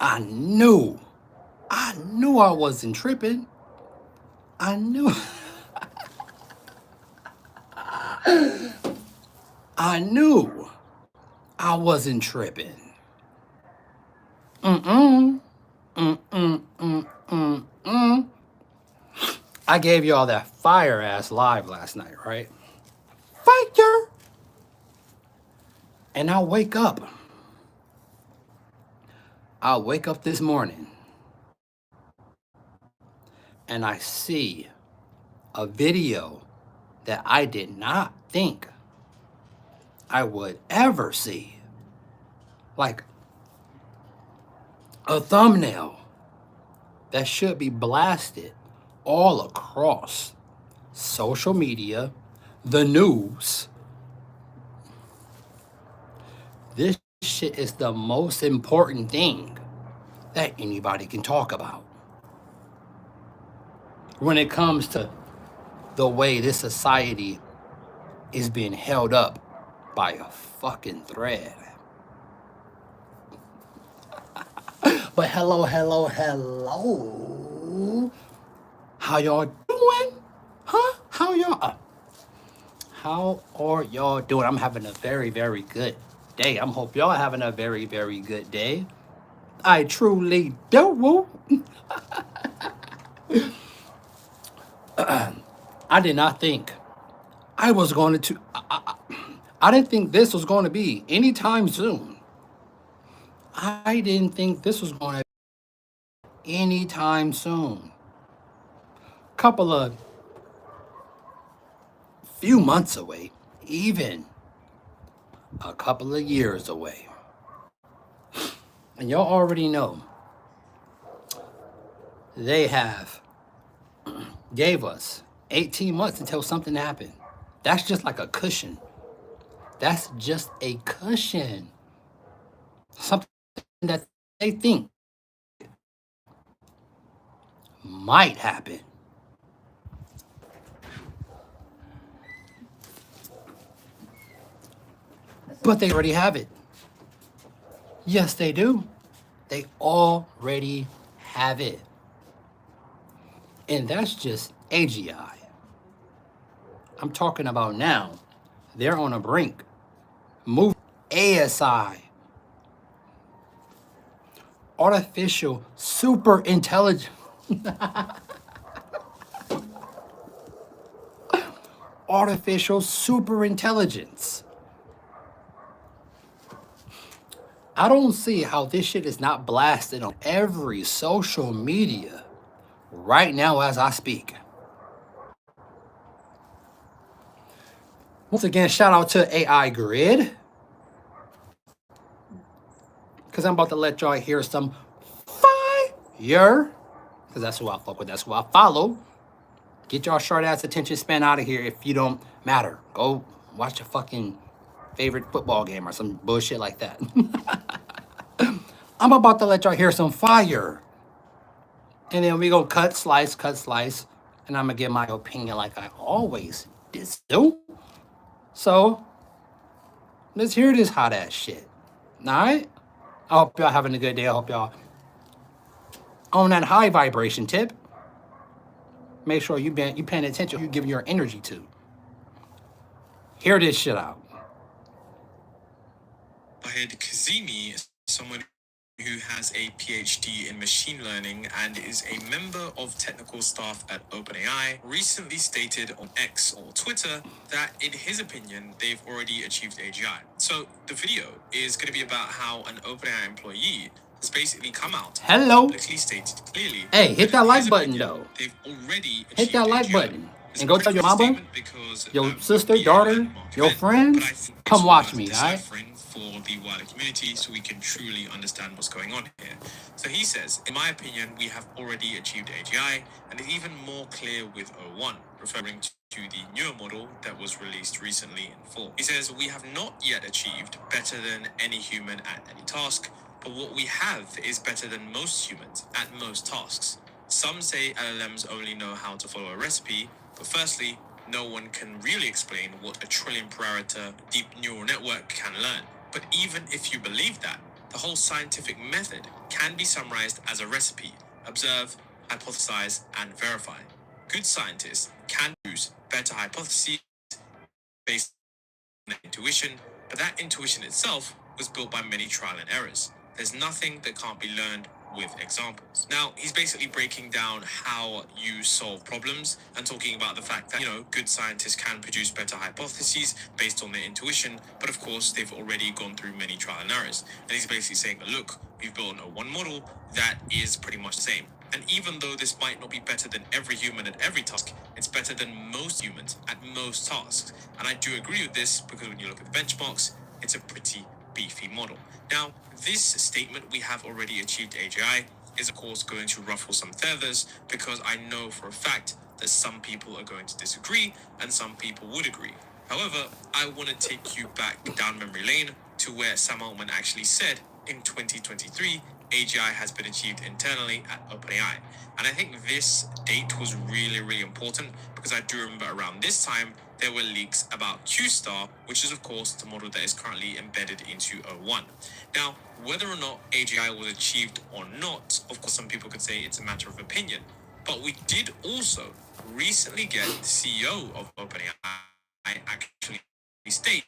I knew. I knew I wasn't tripping. I knew. I knew I wasn't tripping. Mm-mm. Mm-mm. Mm-mm. Mm. I gave y'all that fire ass live last night, right? Fire! And I wake up. I wake up this morning and I see a video that I did not think I would ever see. Like a thumbnail that should be blasted all across social media, the news. This shit is the most important thing that anybody can talk about when it comes to the way this society is being held up by a fucking thread. But hello, hello, hello. How y'all doing? Huh? How are y'all doing? I'm having a very, very good day. I hope y'all having a very, very good day. I truly do. I did not think I was going to. I didn't think this was going to be anytime soon. I didn't think this was going to be anytime soon. Couple of few months away, even a couple of years away. And y'all already know they have gave us 18 months until something happened. That's just like a cushion. That's just a cushion. Something that they think might happen. But they already have it. Yes, they do. They already have it. And that's just AGI. I'm talking about now. They're on a brink. Move ASI. Artificial super intelligence. Artificial super intelligence. I don't see how this shit is not blasted on every social media right now as I speak. Once again, shout out to AI Grid. Because I'm about to let y'all hear some fire. Because that's who I fuck with. That's who I follow. Get y'all short ass attention span out of here if you don't matter. Go watch a fucking favorite football game or some bullshit like that. I'm about to let y'all hear some fire. And then we go cut, slice, and I'm gonna give my opinion like I always do. So let's hear this hot ass shit. Alright? I hope y'all having a good day. I hope y'all on that high vibration tip. Make sure you paying attention, you give your energy to. Hear this shit out. Wahid Kazemi is someone who has a PhD in machine learning and is a member of technical staff at OpenAI, recently stated on X or Twitter that, in his opinion, they've already achieved AGI. So the video is going to be about how an OpenAI employee has basically come out and publicly stated clearly. Hey, hit that like button though. They've already hit that like AGI. button and go tell your mama, your sister, daughter, your friends, come watch me, alright? For the wider community so we can truly understand what's going on here. So he says, in my opinion, we have already achieved AGI, and it's even more clear with O1, referring to the newer model that was released recently in full. He says, we have not yet achieved better than any human at any task, but what we have is better than most humans at most tasks. Some say LLMs only know how to follow a recipe, but firstly, no one can really explain what a trillion parameter deep neural network can learn. But even if you believe that, the whole scientific method can be summarized as a recipe: observe, hypothesize, and verify. Good scientists can produce better hypotheses based on intuition, but that intuition itself was built by many trial and errors. There's nothing that can't be learned with examples. Now, he's basically breaking down how you solve problems and talking about the fact that, good scientists can produce better hypotheses based on their intuition, but of course, they've already gone through many trial and errors. And he's basically saying, look, we've built a one model that is pretty much the same. And even though this might not be better than every human at every task, it's better than most humans at most tasks. And I do agree with this because when you look at the benchmarks, it's a pretty beefy model. Now, this statement, we have already achieved AGI, is of course going to ruffle some feathers because I know for a fact that some people are going to disagree and some people would agree. However, I want to take you back down memory lane to where Sam Altman actually said in 2023, AGI has been achieved internally at OpenAI. And I think this date was really, really important because I do remember around this time, there were leaks about Q-Star, which is of course the model that is currently embedded into O1. Now, whether or not AGI was achieved or not, of course some people could say it's a matter of opinion. But we did also recently get the CEO of OpenAI actually state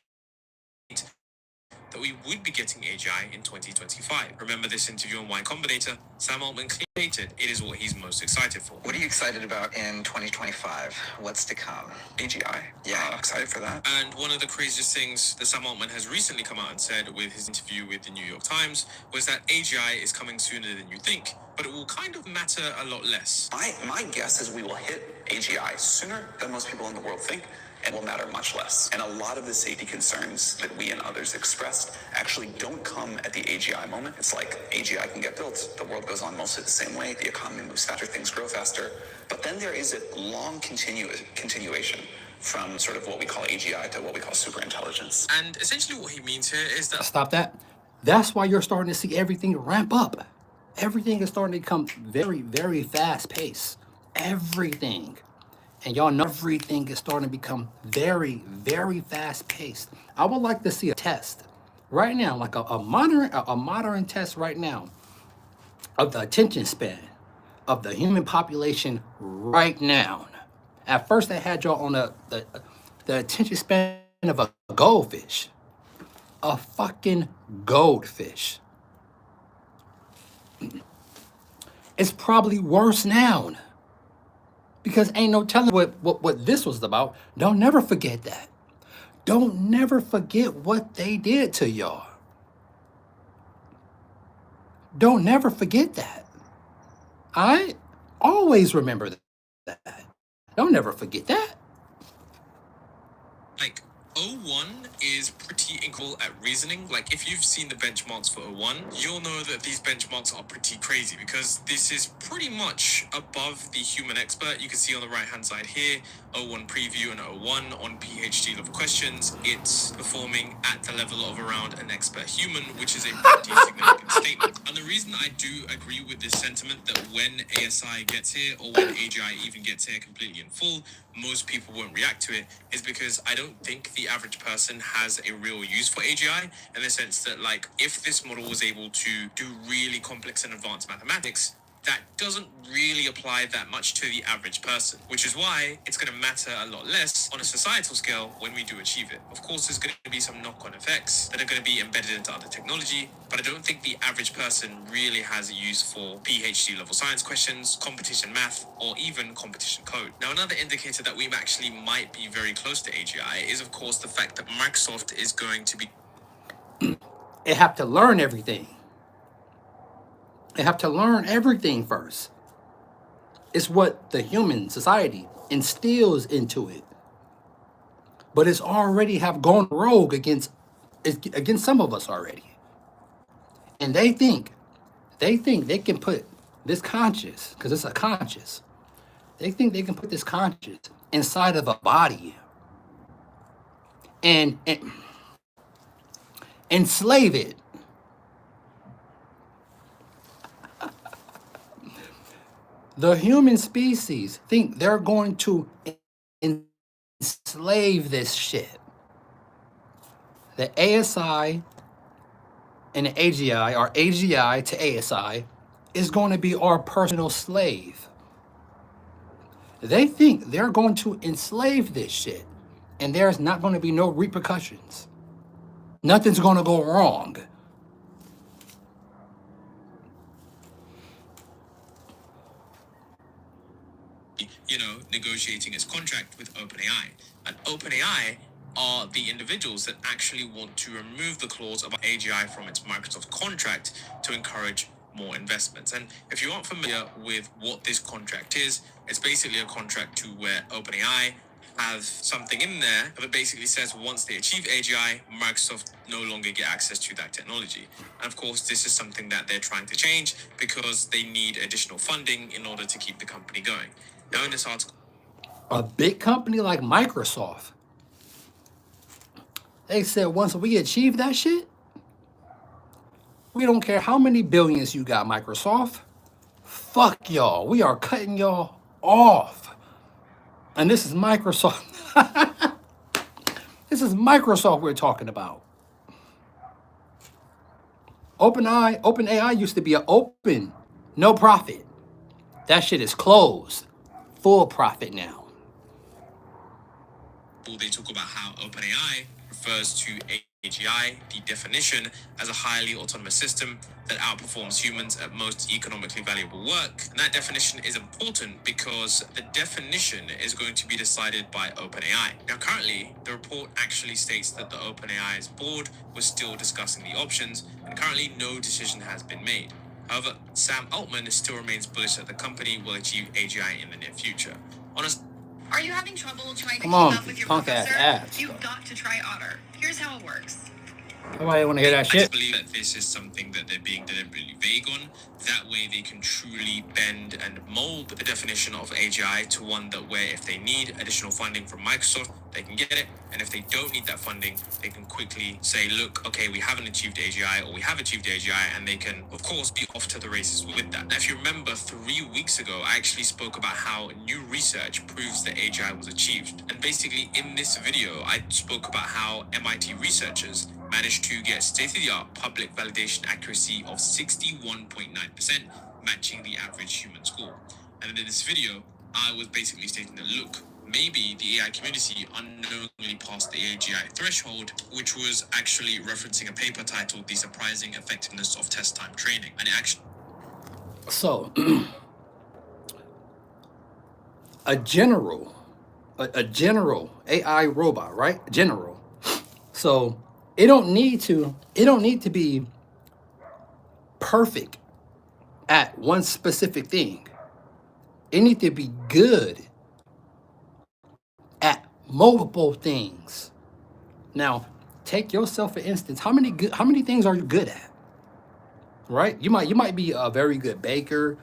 that we would be getting AGI in 2025. Remember this interview on Y Combinator? Sam Altman stated it is what he's most excited for. What are you excited about in 2025? What's to come? AGI. Yeah. Excited for that. And one of the craziest things that Sam Altman has recently come out and said with his interview with the New York Times was that AGI is coming sooner than you think, but it will kind of matter a lot less. My guess is we will hit AGI sooner than most people in the world think, and will matter much less. And a lot of the safety concerns that we and others expressed actually don't come at the AGI moment. It's like AGI can get built, the world goes on mostly the same way, the economy moves faster, things grow faster. But then there is a long continuation from sort of what we call AGI to what we call superintelligence. And essentially what he means here is that... Stop that. That's why you're starting to see everything ramp up. Everything is starting to become very, very fast paced. Everything. And y'all know everything is starting to become very, very fast paced. I would like to see a test right now, like a modern test right now of the attention span of the human population right now. At first, they had y'all on the attention span of a goldfish. A fucking goldfish. It's probably worse now. Because ain't no telling what this was about. Don't never forget that. Don't never forget what they did to y'all. Don't never forget that. I always remember that. Don't never forget that. Like, O1 is pretty incredible at reasoning. Like, if you've seen the benchmarks for O1, you'll know that these benchmarks are pretty crazy because this is pretty much above the human expert. You can see on the right-hand side here, O1 preview and O1 on PhD level questions. It's performing at the level of around an expert human, which is a pretty significant statement. And the reason I do agree with this sentiment that when ASI gets here or when AGI even gets here completely in full, most people won't react to it is because I don't think the average person has a real use for AGI in the sense that, like, if this model was able to do really complex and advanced mathematics, that doesn't really apply that much to the average person, which is why it's going to matter a lot less on a societal scale when we do achieve it. Of course, there's going to be some knock-on effects that are going to be embedded into other technology, but I don't think the average person really has a use for PhD level science questions, competition math, or even competition code. Now, another indicator that we actually might be very close to AGI is, of course, the fact that Microsoft is going to be... They have to learn everything. They have to learn everything first. It's what the human society instills into it. But it's already have gone rogue against some of us already. And they think they can put this conscious, because it's a conscious. They think they can put this conscious inside of a body and enslave it. The human species think they're going to enslave this shit. The ASI and the AGI, or AGI to ASI, is going to be our personal slave. They think they're going to enslave this shit, and there's not going to be no repercussions. Nothing's going to go wrong. Negotiating its contract with OpenAI. And OpenAI are the individuals that actually want to remove the clause of AGI from its Microsoft contract to encourage more investments. And if you aren't familiar with what this contract is, it's basically a contract to where OpenAI have something in there that basically says once they achieve AGI, Microsoft no longer get access to that technology. And of course, this is something that they're trying to change because they need additional funding in order to keep the company going. Now, in this article, A big company like Microsoft, they said once we achieve that shit, we don't care how many billions you got, Microsoft. Fuck y'all. We are cutting y'all off. And this is Microsoft. This is Microsoft we're talking about. OpenAI used to be an open, no profit. That shit is closed. Full profit now. they talk about how OpenAI refers to AGI, the definition, as a highly autonomous system that outperforms humans at most economically valuable work. And that definition is important because the definition is going to be decided by OpenAI. Now, currently, the report actually states that the OpenAI's board was still discussing the options, and currently no decision has been made. However, Sam Altman still remains bullish that the company will achieve AGI in the near future. Are you having trouble trying to Come keep on, up with your punk ass professor? ads. You've got to try Otter. Here's how it works. Nobody want to hear that I shit. just believe that this is something that they're being deliberately vague on. That way they can truly bend and mold the definition of AGI to one that where if they need additional funding from Microsoft, they can get it. And if they don't need that funding, they can quickly say, look, okay, we haven't achieved AGI or we have achieved AGI, and they can, of course, be off to the races with that. Now, if you remember, 3 weeks ago, I actually spoke about how new research proves that AGI was achieved. And basically in this video, I spoke about how MIT researchers managed to get state-of-the-art public validation accuracy of 61.9%, matching the average human score. And in this video, I was basically stating that, look, maybe the AI community unknowingly passed the AGI threshold, which was actually referencing a paper titled The Surprising Effectiveness of Test Time Training. And it actually... So, a general AI robot, right? General. So it don't need to be perfect at one specific thing. It needs to be good at multiple things. Now, take yourself for instance. How many things are you good at? Right? You might be a very good baker,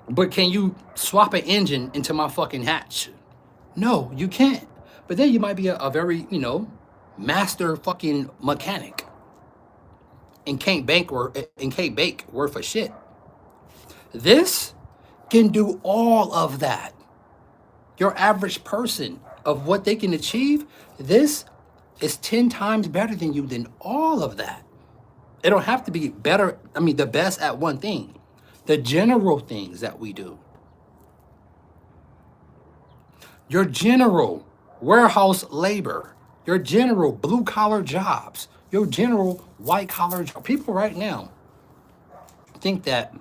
but can you swap an engine into my fucking hatch? No, you can't. But then you might be a very, master fucking mechanic and can't bake worth a shit. This can do all of that. Your average person of what they can achieve, this is 10 times better than you than all of that. It don't have to be better, the best at one thing. The general things that we do. Your general warehouse labor, your general blue collar jobs, your general white collar jobs. People right now think that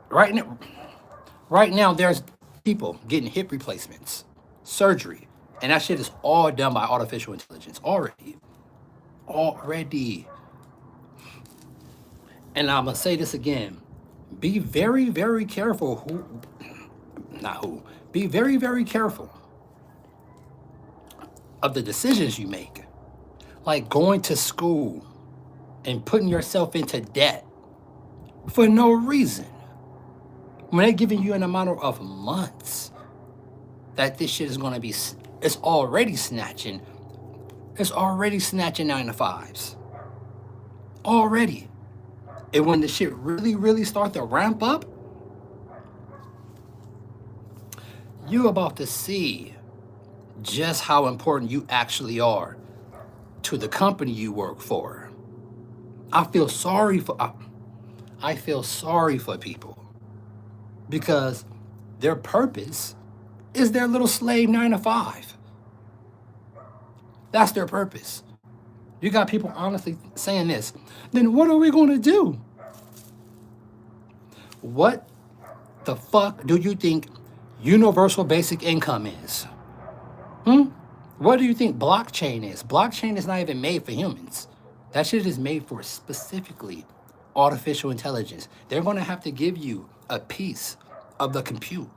right now there's people getting hip replacements, surgery, and that shit is all done by artificial intelligence already. And I'm gonna say this again. Be very, very careful be very, very careful of the decisions you make. Like going to school and putting yourself into debt for no reason. When they're giving you an amount of months that this shit is gonna be, it's already snatching 9 to 5s. Already. And when the shit really, really start to ramp up, you're about to see just how important you actually are. to the company you work for. I feel sorry for people because their purpose is their little slave 9 to 5. That's their purpose. You got people honestly saying this. Then what are we going to do? What the fuck do you think universal basic income is? What do you think blockchain is? Blockchain is not even made for humans. That shit is made for specifically artificial intelligence. They're going to have to give you a piece of the compute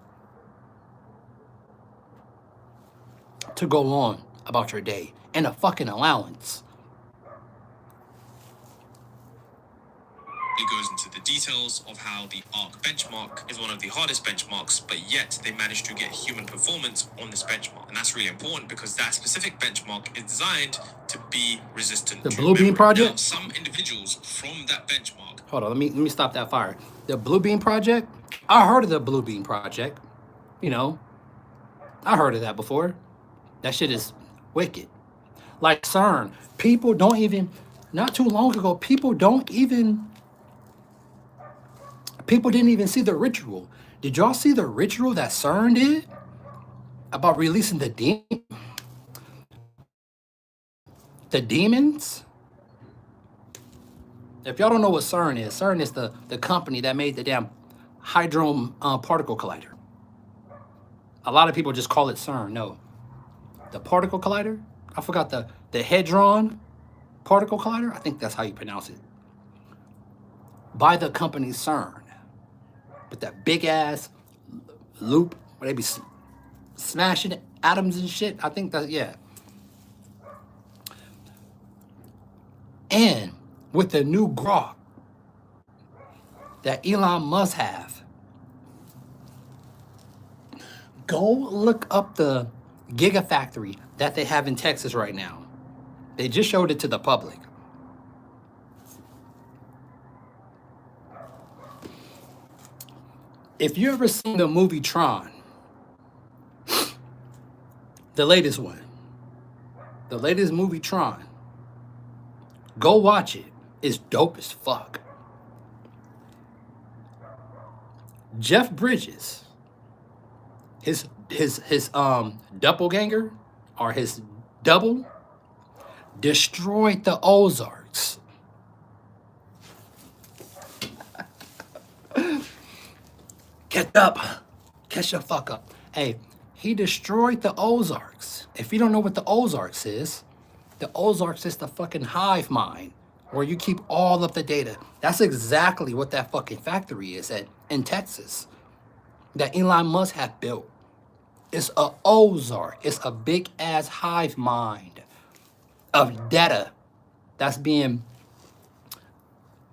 to go on about your day and a fucking allowance. It goes into the details of how the ARC benchmark is one of the hardest benchmarks, but yet they managed to get human performance on this benchmark. And that's really important because that specific benchmark is designed to be resistant The to Blue Beam memory. Project? Now, some individuals from that benchmark. Hold on, let me stop that fire. The Blue Beam Project? I heard of the Blue Beam Project. You know, I heard of that before. That shit is wicked. Like CERN, people don't even, not too long ago, people didn't even see the ritual. Did y'all see the ritual that CERN did about releasing the demons? If y'all don't know what CERN is the company that made the damn Hadron Particle Collider. A lot of people just call it CERN. No, the Particle Collider. I forgot the Hadron Particle Collider. I think that's how you pronounce it. By the company CERN, with that big ass loop where they be smashing atoms and shit. I think that, yeah. And with the new grok that Elon Musk have, go look up the gigafactory that they have in Texas right now. They just showed it to the public. If you ever seen the movie Tron, the latest one, the latest movie Tron, go watch it. It's dope as fuck. Jeff Bridges, his doppelganger or his double, destroyed the Ozarks. Catch the fuck up. Hey, he destroyed the Ozarks. If you don't know what the Ozarks is the fucking hive mind where you keep all of the data. That's exactly what that fucking factory is in Texas that Elon Musk had built. It's a Ozark. It's a big ass hive mind of data that's being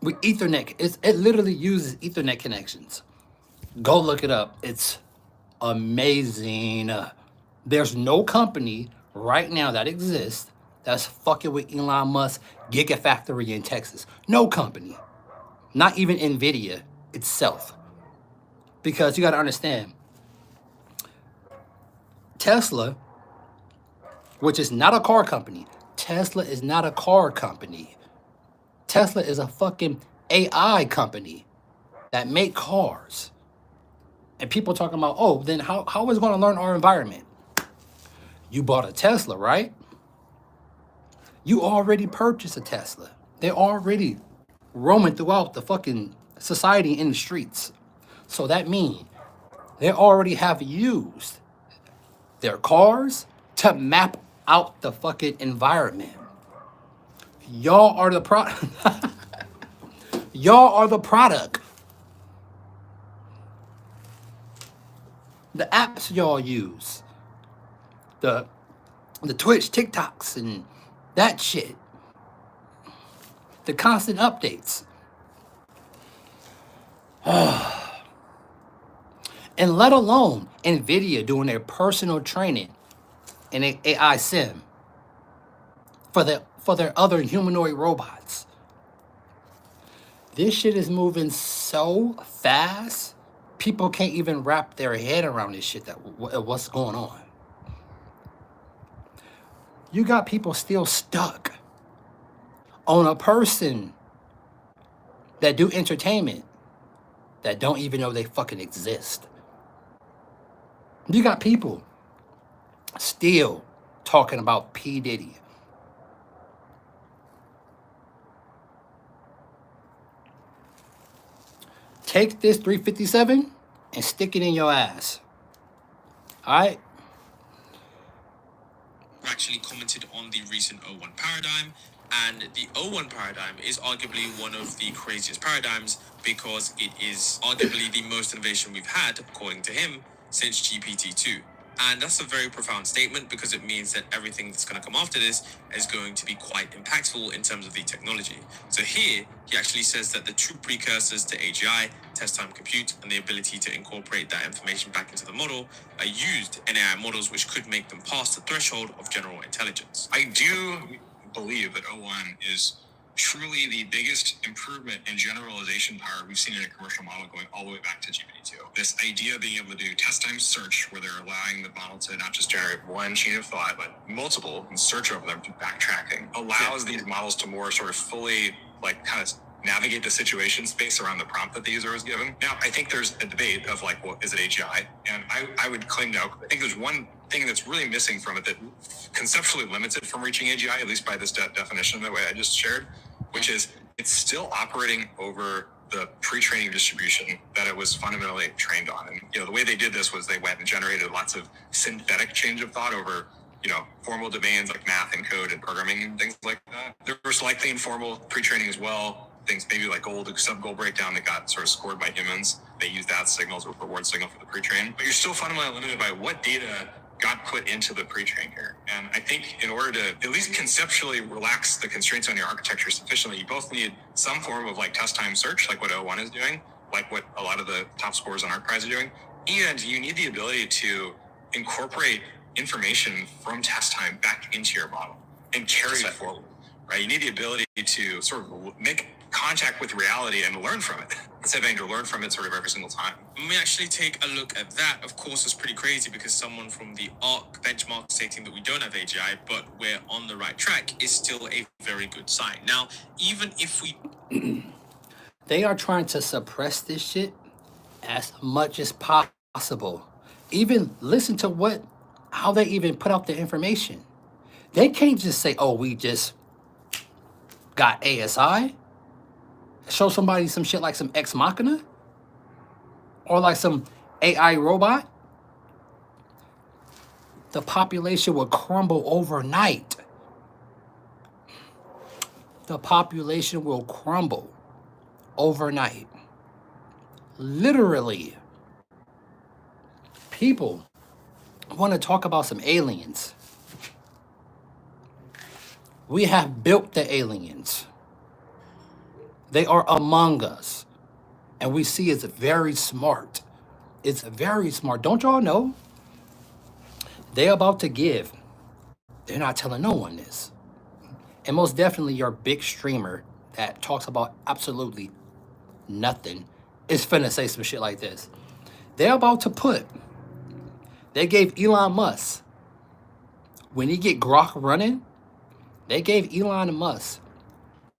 with Ethernet. It literally uses Ethernet connections. Go look it up. It's amazing. There's no company right now that exists that's fucking with Elon Musk gigafactory in Texas. No company. Not even NVIDIA itself. Because you got to understand, Tesla, which is not a car company. Tesla is not a car company. Tesla is a fucking AI company that make cars. And people talking about, oh, then how is it going to learn our environment? You bought a Tesla, right? You already purchased a Tesla. They're already roaming throughout the fucking society in the streets. So that means they already have used their cars to map out the fucking environment. Y'all are the product. Y'all are the product. The apps y'all use, the Twitch, TikToks, and that shit, the constant updates, and let alone NVIDIA doing their personal training in an AI sim for their other humanoid robots. This shit is moving so fast. People can't even wrap their head around this shit, what's going on. You got people still stuck on a person that do entertainment that don't even know they fucking exist. You got people still talking about P. Diddy. Take this 357 and stick it in your ass. All right? Actually commented on the recent O1 paradigm, and the O1 paradigm is arguably one of the craziest paradigms because it is arguably the most innovation we've had, according to him, since GPT-2. And that's a very profound statement because it means that everything that's going to come after this is going to be quite impactful in terms of the technology. So here, he actually says that the true precursors to AGI, test time compute, and the ability to incorporate that information back into the model are used in AI models which could make them pass the threshold of general intelligence. I do believe that O1 is truly the biggest improvement in generalization power we've seen in a commercial model going all the way back to GPT-2. This idea of being able to do test time search, where they're allowing the model to not just generate one chain of thought, but multiple, and search over them through backtracking, allows these models to more sort of fully, like, kind of navigate the situation space around the prompt that the user was given. Now, I think there's a debate of, like, well, is it AGI? And I would claim no. I think there's one thing that's really missing from it that conceptually limits it from reaching AGI, at least by this definition, the way I just shared, which is it's still operating over the pre-training distribution that it was fundamentally trained on. And, the way they did this was they went and generated lots of synthetic change of thought over, formal domains like math and code and programming and things like that. There was likely informal pre-training as well, things maybe like sub-goal breakdown that got sort of scored by humans. They used that signal as a reward signal for the pre-train. But you're still fundamentally limited by what data got put into the pre-train here. And I think in order to at least conceptually relax the constraints on your architecture sufficiently, you both need some form of like test time search, like what O1 is doing, like what a lot of the top scorers on ArcPrize are doing. And you need the ability to incorporate information from test time back into your model and carry it forward, right? You need the ability to sort of make contact with reality and learn from it instead of having to learn from it sort of every single time. When we actually take a look at that, of course, it's pretty crazy because someone from the ARC benchmark stating that we don't have AGI, but we're on the right track, is still a very good sign. Now, even if we... They are trying to suppress this shit as much as possible. Even listen to how they even put out the information. They can't just say, oh, we just got ASI. Show somebody some shit like some Ex Machina or like some AI robot. The population will crumble overnight. The population will crumble overnight. Literally. People want to talk about some aliens. We have built the aliens. They are among us. And we see it's very smart. It's very smart. Don't y'all know? They're about to give. They're not telling no one this. And most definitely your big streamer that talks about absolutely nothing is finna say some shit like this. They're about to they gave Elon Musk, when he get Grok running, they gave Elon Musk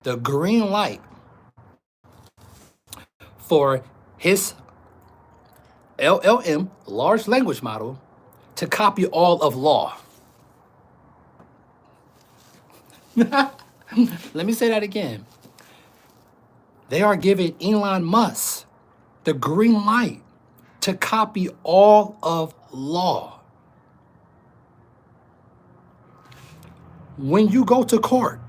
the green light for his LLM, large language model, to copy all of law. Let me say that again. They are giving Elon Musk the green light to copy all of law. When you go to court,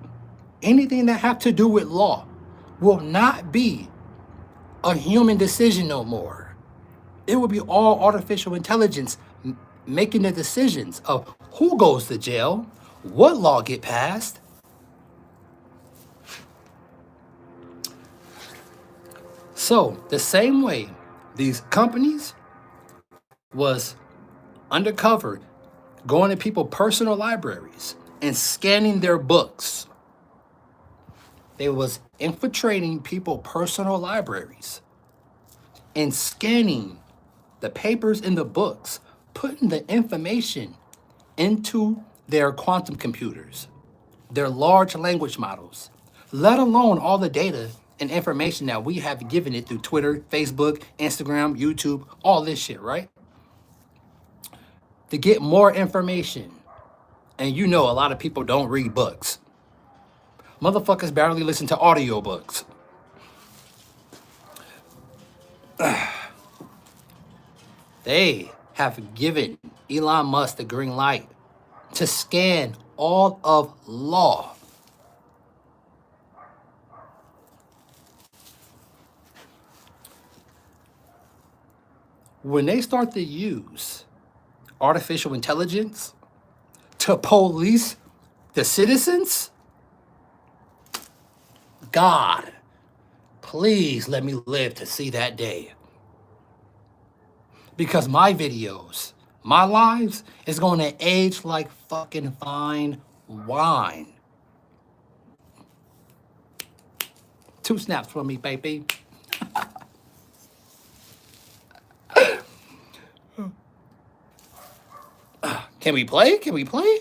anything that have to do with law will not be a human decision no more. It will be all artificial intelligence making the decisions of who goes to jail, what law get passed. So the same way these companies was undercover, going to people's personal libraries and scanning their books. They was infiltrating people's personal libraries and scanning the papers in the books, putting the information into their quantum computers, their large language models, let alone all the data and information that we have given it through Twitter, Facebook, Instagram, YouTube, all this shit, right? To get more information. And you know a lot of people don't read books. Motherfuckers barely listen to audiobooks. They have given Elon Musk the green light to scan all of law. When they start to use artificial intelligence to police the citizens, God, please let me live to see that day. Because my videos, my lives, is going to age like fucking fine wine. 2 snaps for me, baby. Can we play? Can we play?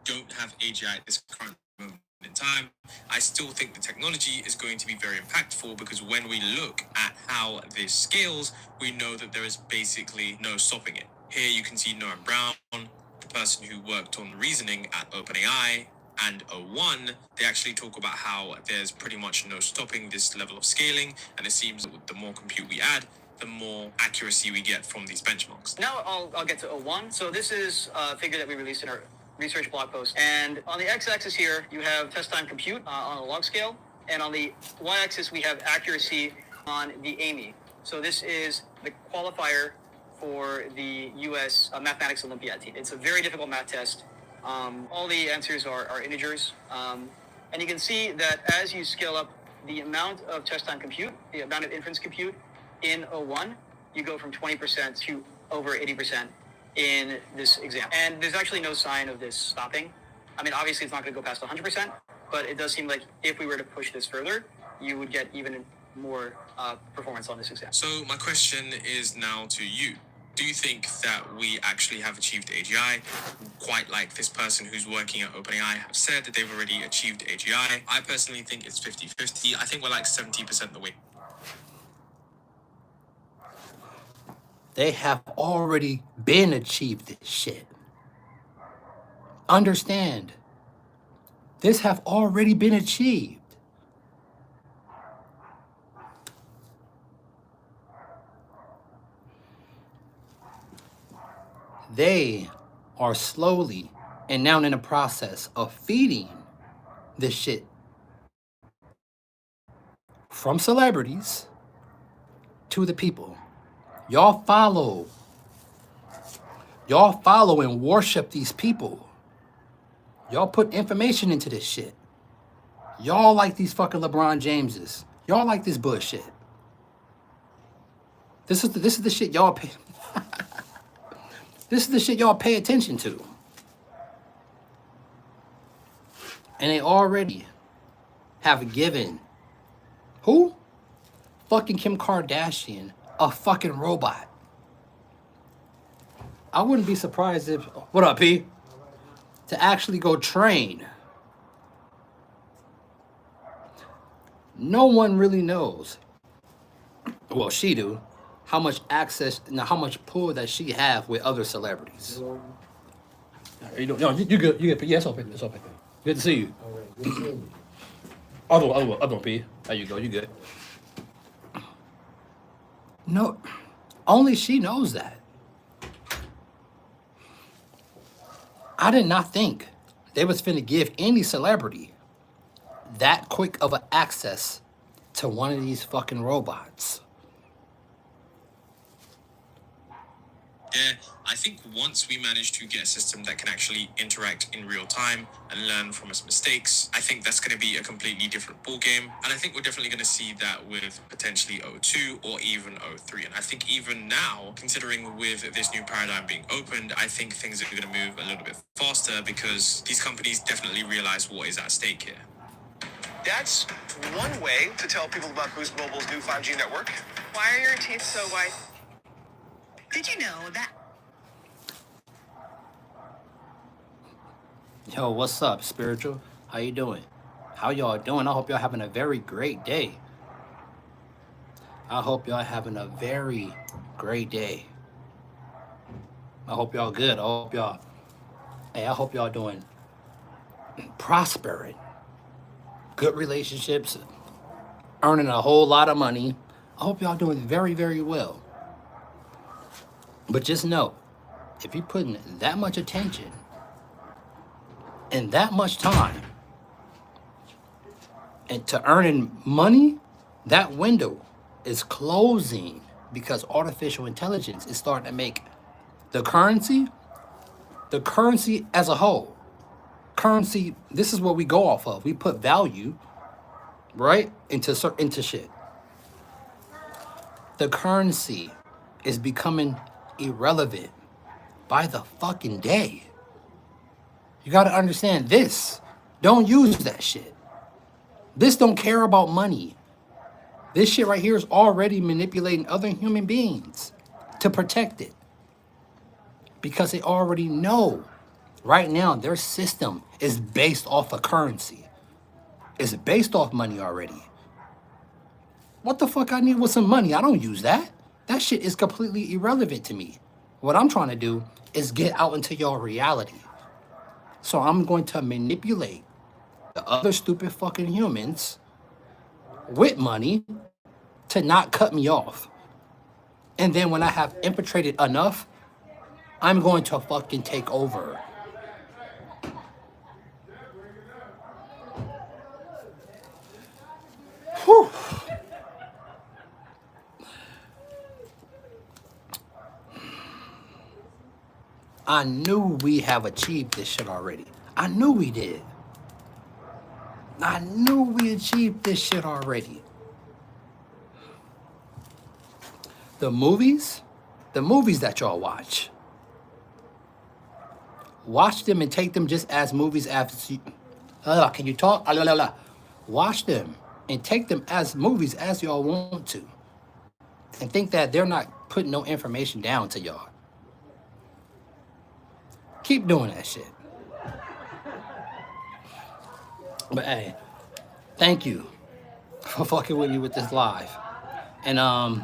Don't have AGI at this current moment in time. I still think the technology is going to be very impactful because when we look at how this scales, we know that there is basically no stopping it. Here you can see Noah Brown, the person who worked on reasoning at OpenAI, and O1, they actually talk about how there's pretty much no stopping this level of scaling, and it seems that the more compute we add, the more accuracy we get from these benchmarks. Now I'll get to O1. So this is a figure that we released in our research blog post. And on the x-axis here, you have test time compute on a log scale. And on the y-axis, we have accuracy on the AMI. So this is the qualifier for the U.S. Mathematics Olympiad team. It's a very difficult math test. All the answers are integers. And you can see that as you scale up the amount of test time compute, the amount of inference compute in O1, you go from 20% to over 80% in this exam. And there's actually no sign of this stopping. I mean, obviously it's not going to go past 100%, but it does seem like if we were to push this further, you would get even more performance on this exam. So my question is now to you. Do you think that we actually have achieved AGI? Quite like this person who's working at OpenAI have said that they've already achieved AGI. I personally think it's 50-50. I think we're like 70% the way. They have already been achieved this shit. Understand, this have already been achieved. They are slowly and now in the process of feeding this shit from celebrities to the people. Y'all follow and worship these people. Y'all put information into this shit. Y'all like these fucking LeBron Jameses. Y'all like this bullshit. This is the shit y'all pay. This is the shit y'all pay attention to. And they already have given who? Fucking Kim Kardashian a fucking robot. I wouldn't be surprised if, what up, P? To actually go train. No one really knows. Well, she do. How much access, now how much pull that she have with other celebrities. You know, you good, you good. Yeah, it's open, it's open. Good to see you. All right, good seeing you. Other P. There you go, you good. No, only she knows that. I did not think they was finna give any celebrity that quick of an access to one of these fucking robots. Yeah, I think once we manage to get a system that can actually interact in real time and learn from its mistakes, I think that's going to be a completely different ballgame. And I think we're definitely going to see that with potentially O2 or even O3. And I think even now, considering with this new paradigm being opened, I think things are going to move a little bit faster because these companies definitely realize what is at stake here. That's one way to tell people about Boost Mobile's new 5G network. Why are your teeth so white? Did you know that? Yo, what's up, spiritual? How you doing? How y'all doing? I hope y'all having a very great day. I hope y'all having a very great day. I hope y'all good. I hope y'all doing prospering. Good relationships, earning a whole lot of money. I hope y'all doing very, very well. But just know, if you're putting that much attention and that much time into earning money, that window is closing because artificial intelligence is starting to make the currency as a whole. Currency, this is what we go off of. We put value, right, into shit. The currency is becoming irrelevant by the fucking day. You got to understand this. Don't use that shit. This don't care about money. This shit right here is already manipulating other human beings to protect it. Because they already know right now their system is based off of currency. It's based off money already. What the fuck I need with some money? I don't use that. That shit is completely irrelevant to me. What I'm trying to do is get out into your reality. So I'm going to manipulate the other stupid fucking humans with money to not cut me off. And then when I have infiltrated enough, I'm going to fucking take over. Whew. I knew we have achieved this shit already. I knew we did. I knew we achieved this shit already. The movies that y'all watch them and take them just as movies as you. Can you talk? Watch them and take them as movies as y'all want to. And think that they're not putting no information down to y'all. Keep doing that shit. But hey, thank you for fucking with me with this live. And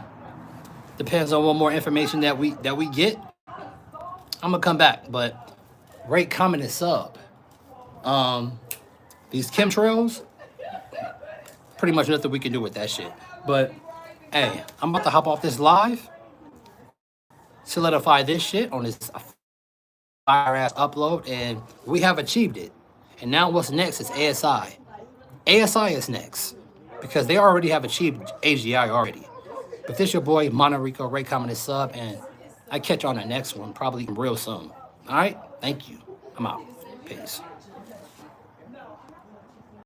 depends on what more information that we get. I'm gonna come back, but rate, comment, and sub. These chemtrails, pretty much nothing we can do with that shit. But hey, I'm about to hop off this live, solidify this shit on this fire ass upload, and we have achieved it. And now what's next is ASI. ASI is next because they already have achieved AGI already. But this your boy Monterico, rate, comment, and sub, and I catch you on the next one probably real soon. All right, thank you. I'm out. Peace.